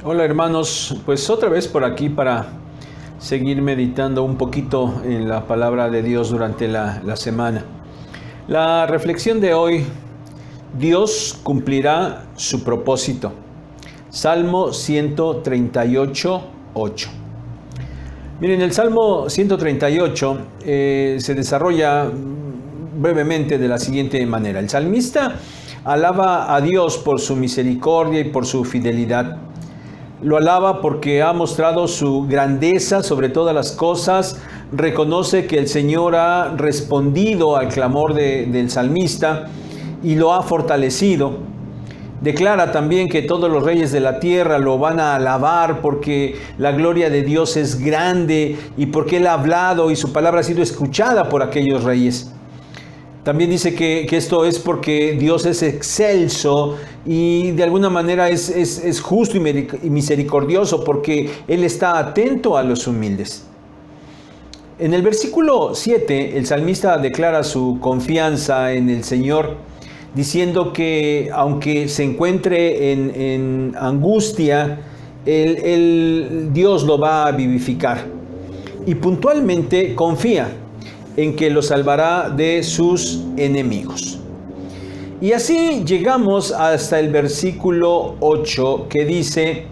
Hola hermanos, pues otra vez por aquí para seguir meditando un poquito en la palabra de Dios durante la semana. La reflexión de hoy: Dios cumplirá su propósito. Salmo 138, 8. Miren, el Salmo 138 se desarrolla brevemente de la siguiente manera. El salmista alaba a Dios por su misericordia y por su fidelidad. Lo alaba porque ha mostrado su grandeza sobre todas las cosas. Reconoce que el Señor ha respondido al clamor del salmista y lo ha fortalecido. Declara también que todos los reyes de la tierra lo van a alabar porque la gloria de Dios es grande y porque Él ha hablado y su palabra ha sido escuchada por aquellos reyes. También dice que esto es porque Dios es excelso y de alguna manera es justo y misericordioso porque Él está atento a los humildes. En el versículo 7, el salmista declara su confianza en el Señor, diciendo que aunque se encuentre en angustia, Dios lo va a vivificar. Y puntualmente confía en que lo salvará de sus enemigos. Y así llegamos hasta el versículo 8, que dice: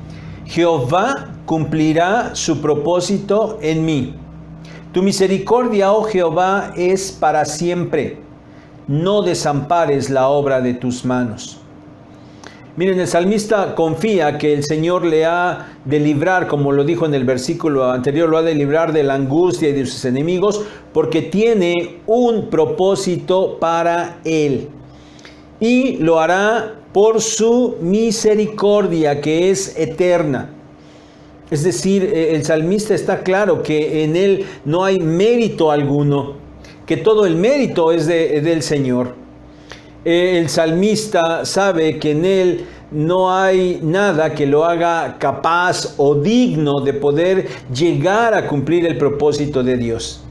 Jehová cumplirá su propósito en mí. Tu misericordia, oh Jehová, es para siempre. No desampares la obra de tus manos. Miren, el salmista confía que el Señor le ha de librar, como lo dijo en el versículo anterior, lo ha de librar de la angustia y de sus enemigos, porque tiene un propósito para él. Y lo hará por su misericordia, que es eterna. Es decir, el salmista está claro que en él no hay mérito alguno, que todo el mérito es del Señor. El salmista sabe que en él no hay nada que lo haga capaz o digno de poder llegar a cumplir el propósito de Dios.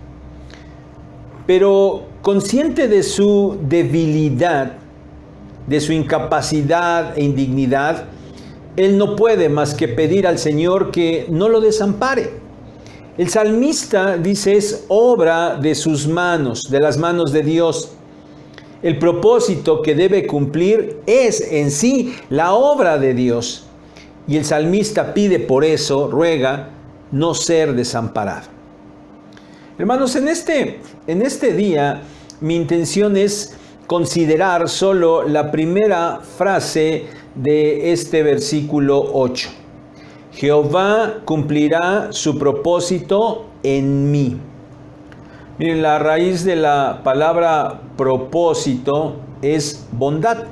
Pero consciente de su debilidad, de su incapacidad e indignidad, él no puede más que pedir al Señor que no lo desampare. El salmista dice: es obra de sus manos, de las manos de Dios. El propósito que debe cumplir es en sí la obra de Dios. Y el salmista pide por eso, ruega, no ser desamparado. Hermanos, en este día mi intención es considerar solo la primera frase de este versículo 8. Jehová cumplirá su propósito en mí. Miren, la raíz de la palabra propósito es bondad.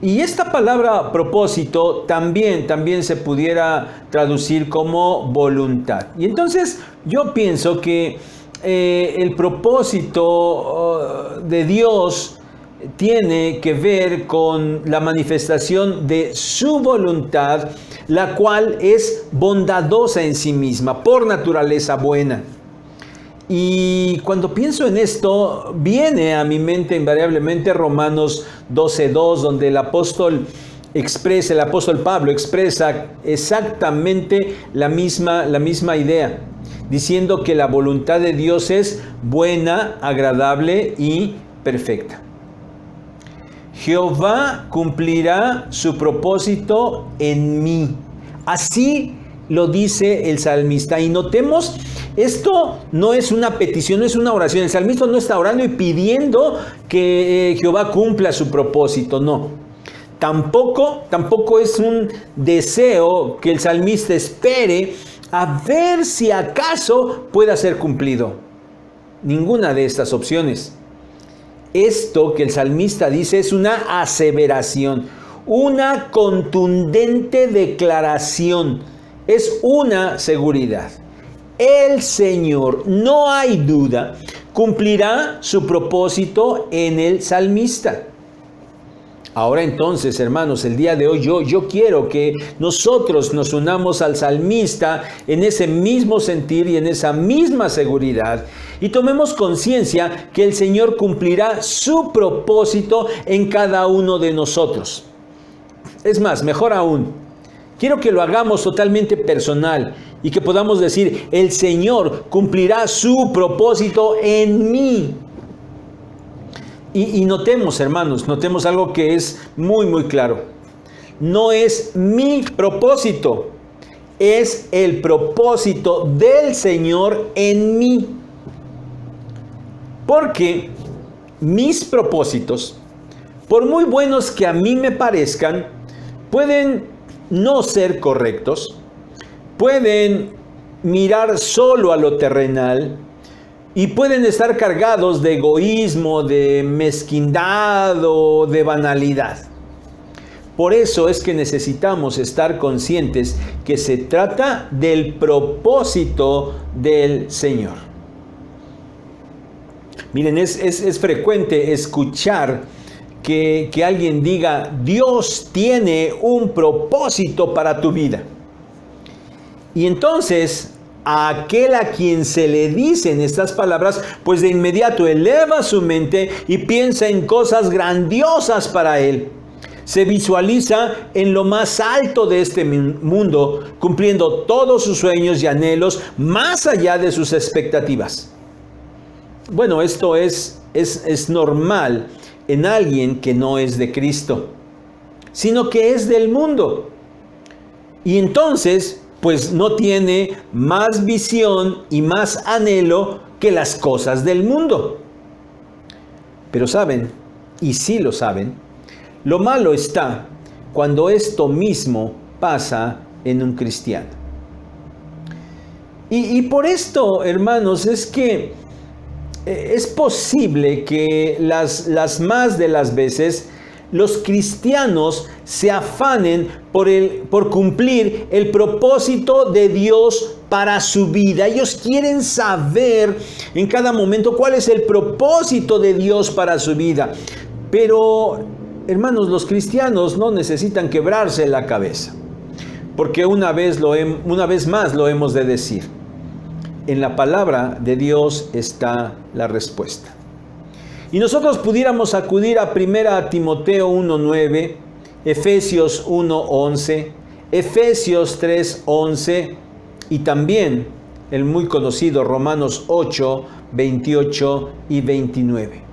Y esta palabra propósito también se pudiera traducir como voluntad. Y entonces yo pienso que el propósito de Dios tiene que ver con la manifestación de su voluntad, la cual es bondadosa en sí misma, por naturaleza buena. Y cuando pienso en esto, viene a mi mente invariablemente Romanos 12:2, donde el apóstol Pablo expresa exactamente la misma idea, diciendo que la voluntad de Dios es buena, agradable y perfecta. Jehová cumplirá su propósito en mí. Así lo dice el salmista. Y notemos, esto no es una petición, no es una oración. El salmista no está orando y pidiendo que Jehová cumpla su propósito, no. Tampoco es un deseo que el salmista espere a ver si acaso pueda ser cumplido. Ninguna de estas opciones. Esto que el salmista dice es una aseveración, una contundente declaración, es una seguridad. El Señor, no hay duda, cumplirá su propósito en el salmista. Ahora entonces, hermanos, el día de hoy yo quiero que nosotros nos unamos al salmista en ese mismo sentir y en esa misma seguridad y tomemos conciencia que el Señor cumplirá su propósito en cada uno de nosotros. Es más, mejor aún, Quiero que lo hagamos totalmente personal y que podamos decir, el Señor cumplirá su propósito en mí. Y notemos, hermanos, notemos algo que es muy, muy claro. No es mi propósito, es el propósito del Señor en mí. Porque mis propósitos, por muy buenos que a mí me parezcan, pueden no ser correctos, pueden mirar solo a lo terrenal y pueden estar cargados de egoísmo, de mezquindad o de banalidad. Por eso es que necesitamos estar conscientes que se trata del propósito del Señor. Miren, es frecuente escuchar que alguien diga, Dios tiene un propósito para tu vida. Y entonces, a aquel a quien se le dicen estas palabras, pues de inmediato eleva su mente y piensa en cosas grandiosas para él. Se visualiza en lo más alto de este mundo, cumpliendo todos sus sueños y anhelos más allá de sus expectativas. Bueno, esto es normal en alguien que no es de Cristo, sino que es del mundo. Y entonces, pues no tiene más visión y más anhelo que las cosas del mundo. Pero saben, y sí lo saben, lo malo está cuando esto mismo pasa en un cristiano. Y por esto, hermanos, es que es posible que las más de las veces los cristianos se afanen por cumplir el propósito de Dios para su vida. Ellos quieren saber en cada momento cuál es el propósito de Dios para su vida. Pero, hermanos, los cristianos no necesitan quebrarse la cabeza, porque una vez más lo hemos de decir. En la palabra de Dios está la respuesta. Y nosotros pudiéramos acudir a 1 Timoteo 1:9, Efesios 1:11, Efesios 3:11 y también el muy conocido Romanos 8:28 y 29.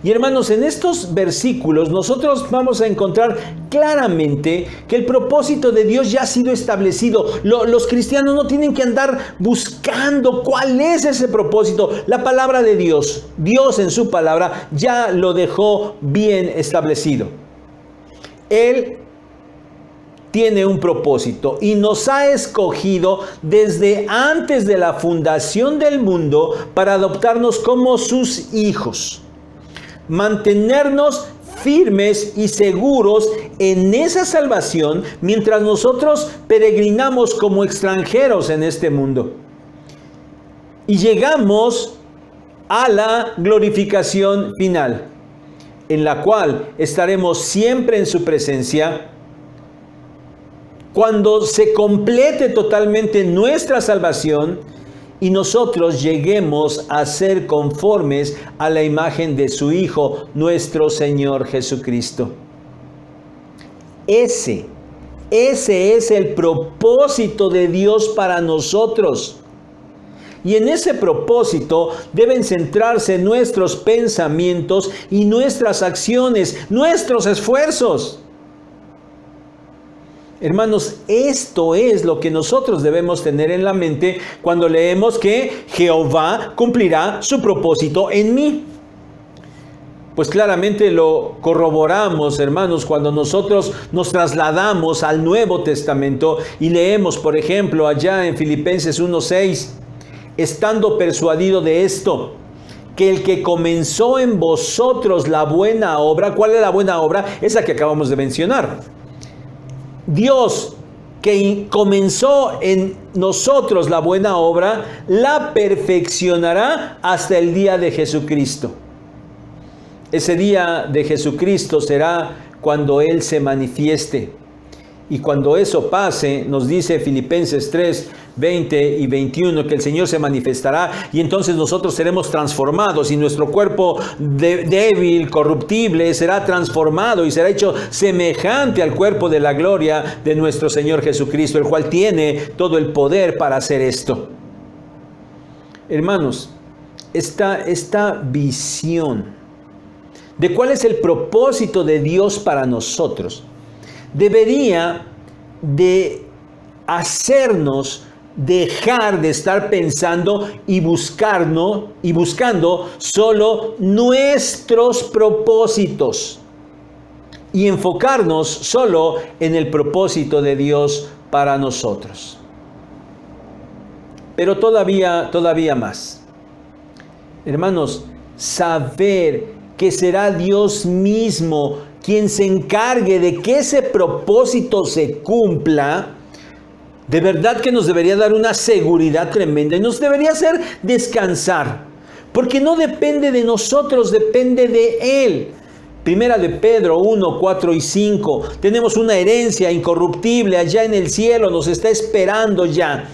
Y hermanos, en estos versículos nosotros vamos a encontrar claramente que el propósito de Dios ya ha sido establecido. Los cristianos no tienen que andar buscando cuál es ese propósito. La palabra de Dios, Dios en su palabra ya lo dejó bien establecido. Él tiene un propósito y nos ha escogido desde antes de la fundación del mundo para adoptarnos como sus hijos. Mantenernos firmes y seguros en esa salvación mientras nosotros peregrinamos como extranjeros en este mundo. Y llegamos a la glorificación final, en la cual estaremos siempre en su presencia cuando se complete totalmente nuestra salvación y nosotros lleguemos a ser conformes a la imagen de su Hijo, nuestro Señor Jesucristo. Ese es el propósito de Dios para nosotros. Y en ese propósito deben centrarse nuestros pensamientos y nuestras acciones, nuestros esfuerzos. Hermanos, esto es lo que nosotros debemos tener en la mente cuando leemos que Jehová cumplirá su propósito en mí. Pues claramente lo corroboramos, hermanos, cuando nosotros nos trasladamos al Nuevo Testamento y leemos, por ejemplo, allá en Filipenses 1:6, estando persuadido de esto, que el que comenzó en vosotros la buena obra, ¿cuál es la buena obra? Esa que acabamos de mencionar. Dios que comenzó en nosotros la buena obra, la perfeccionará hasta el día de Jesucristo. Ese día de Jesucristo será cuando Él se manifieste. Y cuando eso pase, nos dice Filipenses 3, 20 y 21, que el Señor se manifestará y entonces nosotros seremos transformados y nuestro cuerpo débil, corruptible, será transformado y será hecho semejante al cuerpo de la gloria de nuestro Señor Jesucristo, el cual tiene todo el poder para hacer esto. Hermanos, esta visión de cuál es el propósito de Dios para nosotros debería de hacernos dejar de estar pensando y buscando solo nuestros propósitos y enfocarnos solo en el propósito de Dios para nosotros. Pero todavía más. Hermanos, saber que será Dios mismo quien se encargue de que ese propósito se cumpla, de verdad que nos debería dar una seguridad tremenda y nos debería hacer descansar, porque no depende de nosotros, depende de Él. Primera de Pedro 1, 4 y 5, tenemos una herencia incorruptible allá en el cielo, nos está esperando ya.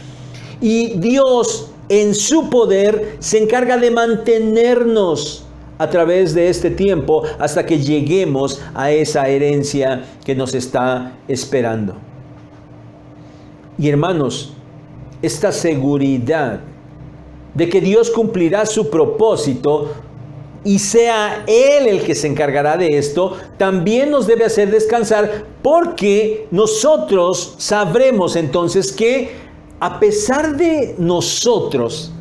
Y Dios en su poder se encarga de mantenernos a través de este tiempo hasta que lleguemos a esa herencia que nos está esperando. Y hermanos, esta seguridad de que Dios cumplirá su propósito y sea Él el que se encargará de esto, también nos debe hacer descansar, porque nosotros sabremos entonces que a pesar de nosotros,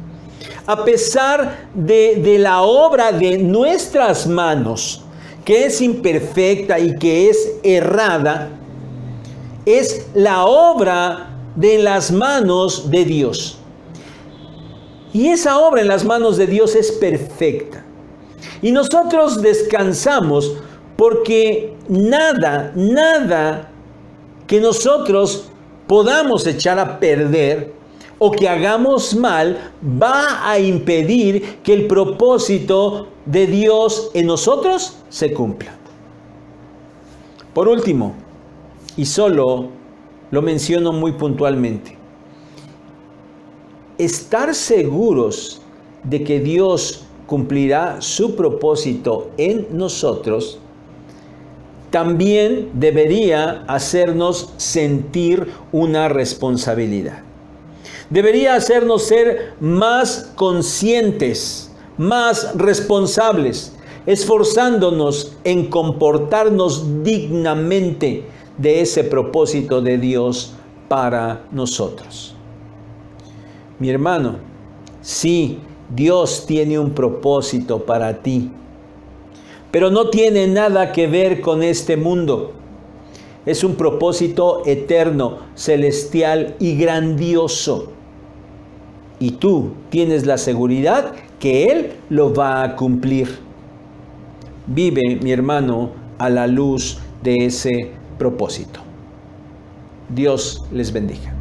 a pesar de la obra de nuestras manos, que es imperfecta y que es errada, es la obra de las manos de Dios. Y esa obra en las manos de Dios es perfecta. Y nosotros descansamos porque nada que nosotros podamos echar a perder o que hagamos mal va a impedir que el propósito de Dios en nosotros se cumpla. Por último, y solo lo menciono muy puntualmente, estar seguros de que Dios cumplirá su propósito en nosotros también debería hacernos sentir una responsabilidad. Debería hacernos ser más conscientes, más responsables, esforzándonos en comportarnos dignamente de ese propósito de Dios para nosotros. Mi hermano, sí, Dios tiene un propósito para ti, pero no tiene nada que ver con este mundo. Es un propósito eterno, celestial y grandioso. Y tú tienes la seguridad que Él lo va a cumplir. Vive, mi hermano, a la luz de ese propósito. Dios les bendiga.